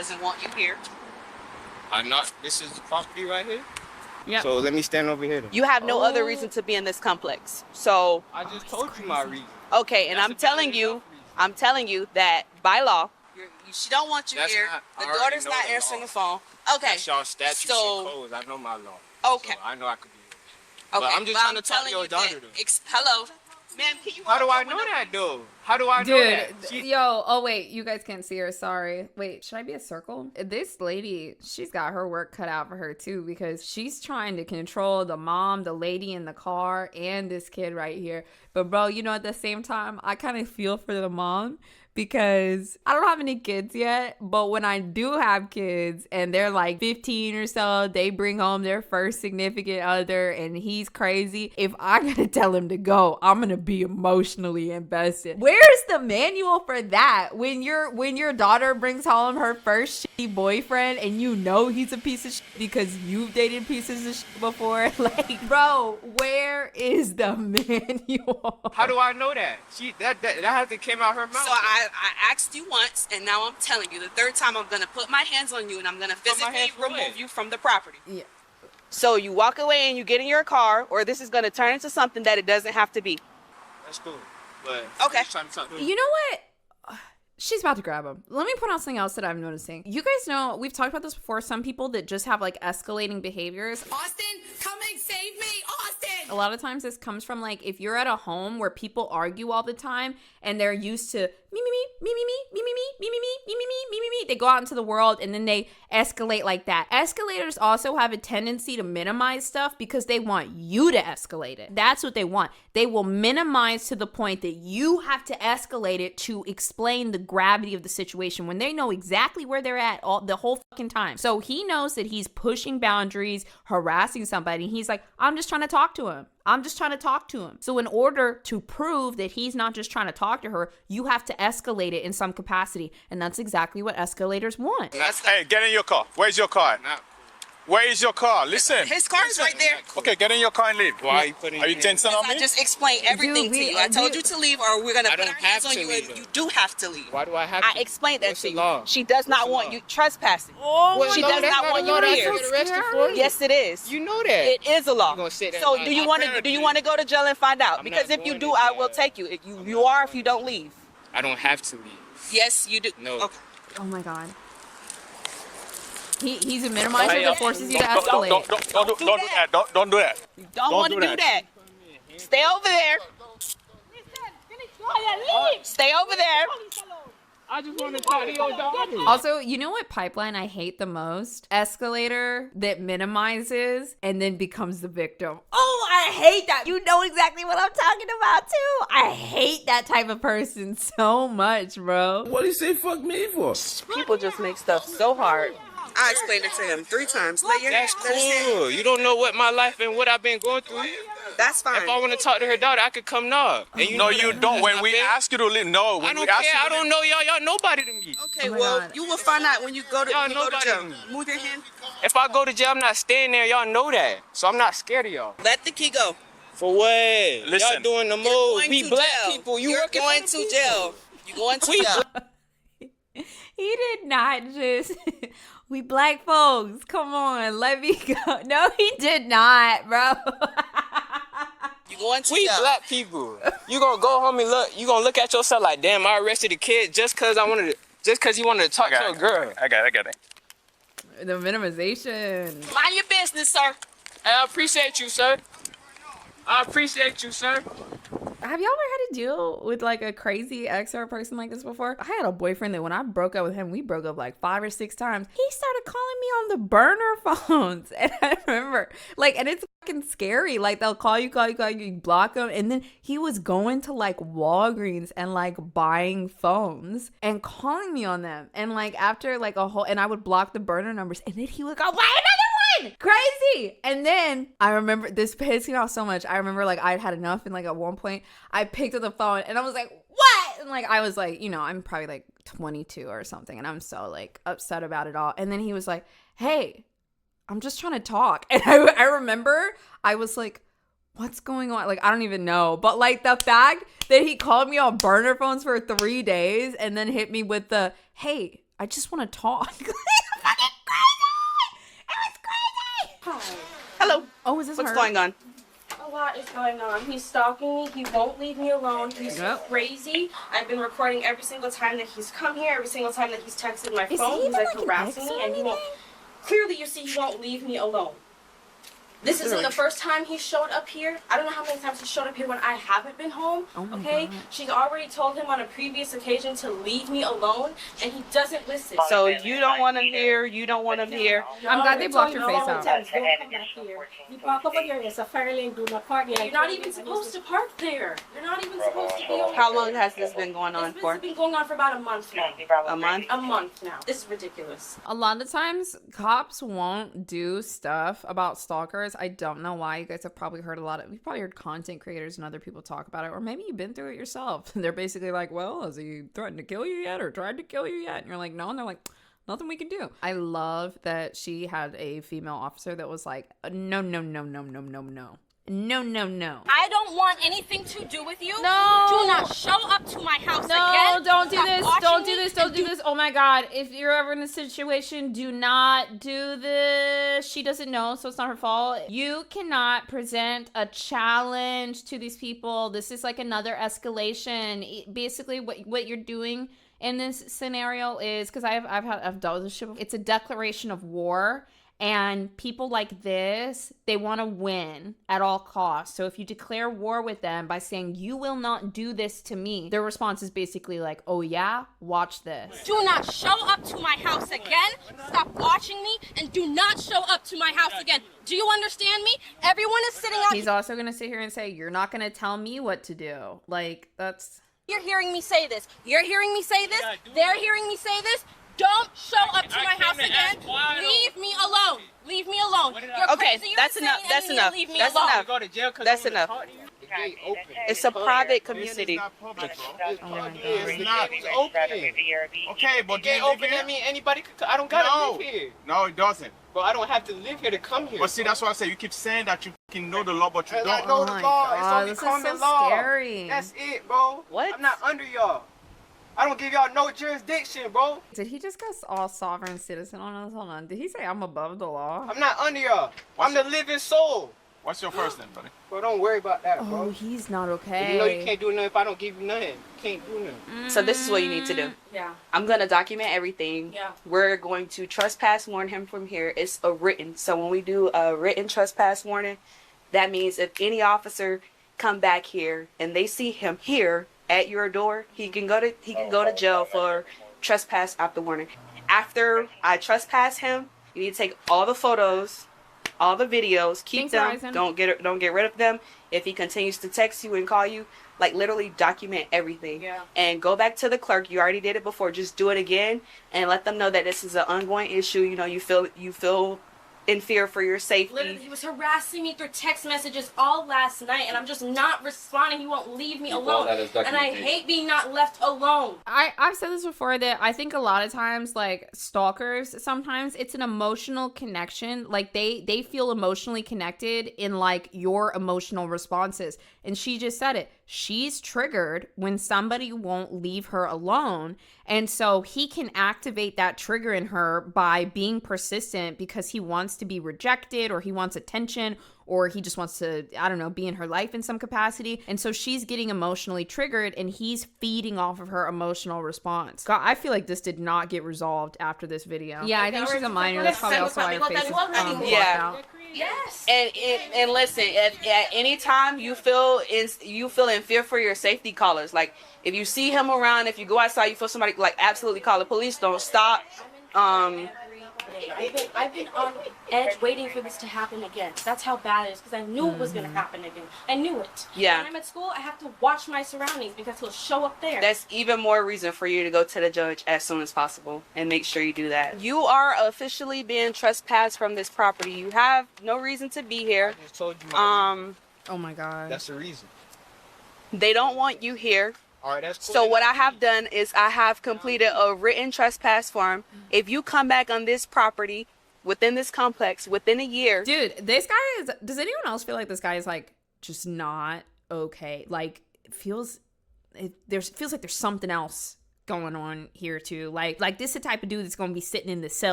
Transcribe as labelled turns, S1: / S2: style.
S1: doesn't want you here.
S2: I'm not. This is the property right here.
S1: Yeah.
S2: So let me stand over here.
S1: You have no other reason to be in this complex. So.
S2: I just told you my reason.
S1: Okay, and I'm telling you that by law, she don't want you here. The daughter's not answering the phone. Okay.
S2: That's y'all statutes and codes. I know my law.
S1: Okay.
S2: So I know I could be here.
S1: Okay.
S2: But I'm just trying to talk to your daughter though.
S1: Hello. Ma'am, can you?
S2: How do I know that though? How do I know that?
S3: Dude, yo, oh wait, you guys can't see her, sorry. Wait, should I be a circle? This lady, she's got her work cut out for her too, because she's trying to control the mom, the lady in the car, and this kid right here. But bro, you know, at the same time, I kind of feel for the mom, because I don't have any kids yet, but when I do have kids and they're like 15 or so, they bring home their first significant other and he's crazy. If I gotta tell him to go, I'm gonna be emotionally invested. Where's the manual for that? When your daughter brings home her first shitty boyfriend and you know he's a piece of shit because you've dated pieces of shit before, like, bro, where is the manual?
S2: How do I know that? That hasn't came out her mouth.
S1: So I asked you once, and now I'm telling you. The third time, I'm going to put my hands on you, and I'm going to physically remove you from the property. Yeah. So you walk away and you get in your car, or this is going to turn into something that it doesn't have to be.
S2: That's cool. But
S1: okay.
S3: You know what? She's about to grab him. Let me point out something else that I'm noticing. You guys know, we've talked about this before, some people that just have like escalating behaviors.
S4: Austin, come and save me, Austin!
S3: A lot of times this comes from like, if you're at a home where people argue all the time and they're used to me, they go out into the world and then they escalate like that. Escalators also have a tendency to minimize stuff because they want you to escalate it. That's what they want. They will minimize to the point that you have to escalate it to explain the gravity of the situation when they know exactly where they're at the whole fucking time. So he knows that he's pushing boundaries, harassing somebody. He's like, I'm just trying to talk to him. So in order to prove that he's not just trying to talk to her, you have to escalate it in some capacity. And that's exactly what escalators want.
S5: Hey, get in your car. Where's your car? Where is your car? Listen.
S1: His car's right there.
S5: Okay, get in your car and leave.
S2: Why are you putting?
S5: Are you tensing on me?
S1: I just explained everything to you. I told you to leave, or we're gonna put our hands on you. And you do have to leave.
S2: Why do I have to?
S1: I explained that to you. She does not want you trespassing. She does not want you here. Yes, it is.
S2: You know that.
S1: It is a law. So do you want to go to jail and find out? Because if you do, I will take you. You are if you don't leave.
S2: I don't have to leave.
S1: Yes, you do.
S2: No.
S1: Okay.
S3: Oh my God. He's a minimizer that forces you to escalate.
S5: Don't do that. Don't do that.
S1: You don't want to do that. Stay over there. Stay over there.
S2: I just want to talk to your daughter.
S3: Also, you know what pipeline I hate the most? Escalator that minimizes and then becomes the victim. Oh, I hate that. You know exactly what I'm talking about too. I hate that type of person so much, bro.
S6: What do you say fuck me for?
S1: People just make stuff so hard. I explained it to him 3 times.
S2: That's cool. You don't know what my life and what I've been going through.
S1: That's fine.
S2: If I want to talk to her daughter, I could come knock. And
S5: No, you don't. When we ask you to leave, no.
S2: I don't care. I don't know y'all. Y'all nobody to me.
S1: Okay, well, you will find out when you go to jail. Move your hand.
S2: If I go to jail, I'm not staying there. Y'all know that. So I'm not scared of y'all.
S1: Let the key go.
S2: For what?
S5: Listen.
S2: Y'all doing the most. We black people.
S1: You're going to jail. You're going to jail.
S3: He did not just... We black folks, come on, let me go. No, he did not, bro.
S1: You going to
S2: We
S1: jail.
S2: black people. You gonna go home and look. You gonna look at yourself like, damn, I arrested a kid just cause he wanted to talk to a girl.
S5: I got it.
S3: The minimization.
S1: Mind your business, sir.
S2: I appreciate you, sir.
S3: Have y'all ever had to deal with like a crazy ex or a person like this before? I had a boyfriend that when I broke up with him, we broke up like 5 or 6 times. He started calling me on the burner phones. And I remember like, and it's fucking scary. Like they'll call you, you block them. And then he was going to like Walgreens and like buying phones and calling me on them. And like after like and I would block the burner numbers and then he would go, why another one? Crazy. And then I remember, this pissed me off so much. I remember like I'd had enough, and like at one point I picked up the phone and I was like, what? And like I was like, you know, I'm probably like 22 or something, and I'm so like upset about it all. And then he was like, hey, I'm just trying to talk. And I remember I was like, what's going on? Like, I don't even know. But like the fact that he called me on burner phones for 3 days and then hit me with the, hey, I just want to talk. Fucking crazy! It was crazy!
S1: Hi. Hello.
S3: Oh, is this
S1: What's
S3: her?
S1: going on?
S6: A lot is going on. He's stalking me. He won't leave me alone. He's crazy. I've been recording every single time that he's come here, every single time that he's texted my phone. He's like harassing me, and he won't. Clearly, you see, he won't leave me alone. This isn't the first time he showed up here. I don't know how many times he showed up here when I haven't been home. Okay?
S3: God.
S6: She's already told him on a previous occasion to leave me alone, and he doesn't listen.
S1: So you don't want him here. You don't want him here.
S3: I'm glad they blocked your face out.
S6: Don't come back here.
S4: You park over here, it's a fire lane, do not park here.
S6: You're not even supposed to park there. You're not even supposed to be over
S1: How
S6: there.
S1: long has this been going on for?
S6: It's been going on for about a month now.
S1: A month?
S6: A month now. This is ridiculous.
S3: A lot of times, cops won't do stuff about stalkers. I don't know why. You guys have probably heard you've probably heard content creators and other people talk about it, or maybe you've been through it yourself. They're basically like, well, has he threatened to kill you yet or tried to kill you yet? And you're like, no. And they're like, nothing we can do. I love that she had a female officer that was like, no. No.
S6: I don't want anything to do with you.
S3: No.
S6: Do not show up to my house
S3: No,
S6: again.
S3: don't do
S6: Stop
S3: this.
S6: watching
S3: Don't do
S6: me
S3: this. Don't
S6: and
S3: do this. Oh my God. If you're ever in this situation, do not do this. She doesn't know, so it's not her fault. You cannot present a challenge to these people. This is like another escalation. Basically, what you're doing in this scenario is, because I've dealt with this shit before. It's a declaration of war. And people like this, they want to win at all costs. So if you declare war with them by saying, you will not do this to me, their response is basically like, oh yeah, watch this.
S6: Do not show up to my house again. Stop watching me and do not show up to my house again. Do you understand me? Everyone is sitting out.
S3: He's also going to sit here and say, you're not going to tell me what to do. Like, that's...
S6: You're hearing me say this. You're hearing me say this. They're hearing me say this. Don't show up to my house again. Leave me alone. Leave me alone. You're
S1: Okay,
S6: crazy,
S1: that's
S6: you're
S1: enough.
S6: insane,
S1: That's
S6: and you need to
S1: enough.
S6: leave me
S1: That's
S6: alone.
S1: enough.
S2: Go to jail 'cause
S1: That's
S2: I wanna
S1: enough.
S2: talk to you. The gate open.
S1: It's a private
S5: This is
S1: community.
S5: not public, bro.
S2: It's
S5: It's not.
S2: It's open.
S5: Okay, but
S2: The gate open. That mean anybody could. I don't gotta live here.
S5: No, it doesn't.
S2: But I don't have to live here to come here.
S5: But see, that's why I say you keep saying that you can know the law, but you
S2: I
S5: don't.
S2: know
S3: Oh
S2: the
S3: my
S2: law.
S3: God,
S2: It's only
S3: this is
S2: common
S3: so
S2: law.
S3: scary.
S2: That's it, bro.
S1: What?
S2: I'm not under y'all. I don't give y'all no jurisdiction, bro.
S3: Did he just go all sovereign citizen on us? Hold on. Did he say I'm above the law?
S2: I'm not under y'all. I'm the living soul.
S5: What's your first name, buddy?
S2: Bro, don't worry about that, bro.
S3: Oh, he's not okay.
S2: You know you can't do nothing if I don't give you nothing. You can't do nothing.
S1: So this is what you need to do.
S6: Yeah.
S1: I'm going to document everything.
S6: Yeah.
S1: We're going to trespass warn him from here. It's a written. So when we do a written trespass warning, that means if any officer come back here and they see him here at your door, he can go to jail for trespass after warning. After I trespass him, you need to take all the photos, all the videos, keep
S3: Thanks,
S1: them.
S3: Horizon.
S1: Don't get rid of them. If he continues to text you and call you, like literally document everything.
S6: Yeah.
S1: And go back to the clerk. You already did it before. Just do it again and let them know that this is an ongoing issue. You know, you feel in fear for your safety.
S6: Literally, he was harassing me through text messages all last night, and I'm just not responding. He won't leave me alone. And I hate being not left alone.
S3: I've said this before that I think a lot of times, like, stalkers, sometimes it's an emotional connection. Like, they feel emotionally connected in, like, your emotional responses. And she just said it. She's triggered when somebody won't leave her alone. And so he can activate that trigger in her by being persistent because he wants to be rejected, or he wants attention, or he just wants to, I don't know, be in her life in some capacity. And so she's getting emotionally triggered, and he's feeding off of her emotional response. God, I feel like this did not get resolved after this video. Yeah, I think she's a minor. That's probably also why her face is blocked out.
S6: Yes.
S1: And listen, at any time you feel in fear for your safety, callers. Like if you see him around, if you go outside, you feel somebody, like absolutely call the police. Don't stop.
S6: I've been on edge waiting for this to happen again. That's how bad it is, because I knew it was going to happen again. I knew it.
S1: Yeah.
S6: When I'm at school, I have to watch my surroundings because he'll show up there.
S1: That's even more reason for you to go to the judge as soon as possible and make sure you do that. You are officially being trespassed from this property. You have no reason to be here.
S2: I just told you.
S3: Oh my God.
S2: That's the reason.
S1: They don't want you here.
S2: All right, that's cool.
S1: So what I have done is I have completed a written trespass form. If you come back on this property within this complex within a year,
S3: Dude, this guy is, does anyone else feel like this guy is like just not okay? Like feels like there's something else going on here too. Like this is the type of dude that's gonna be sitting in the cell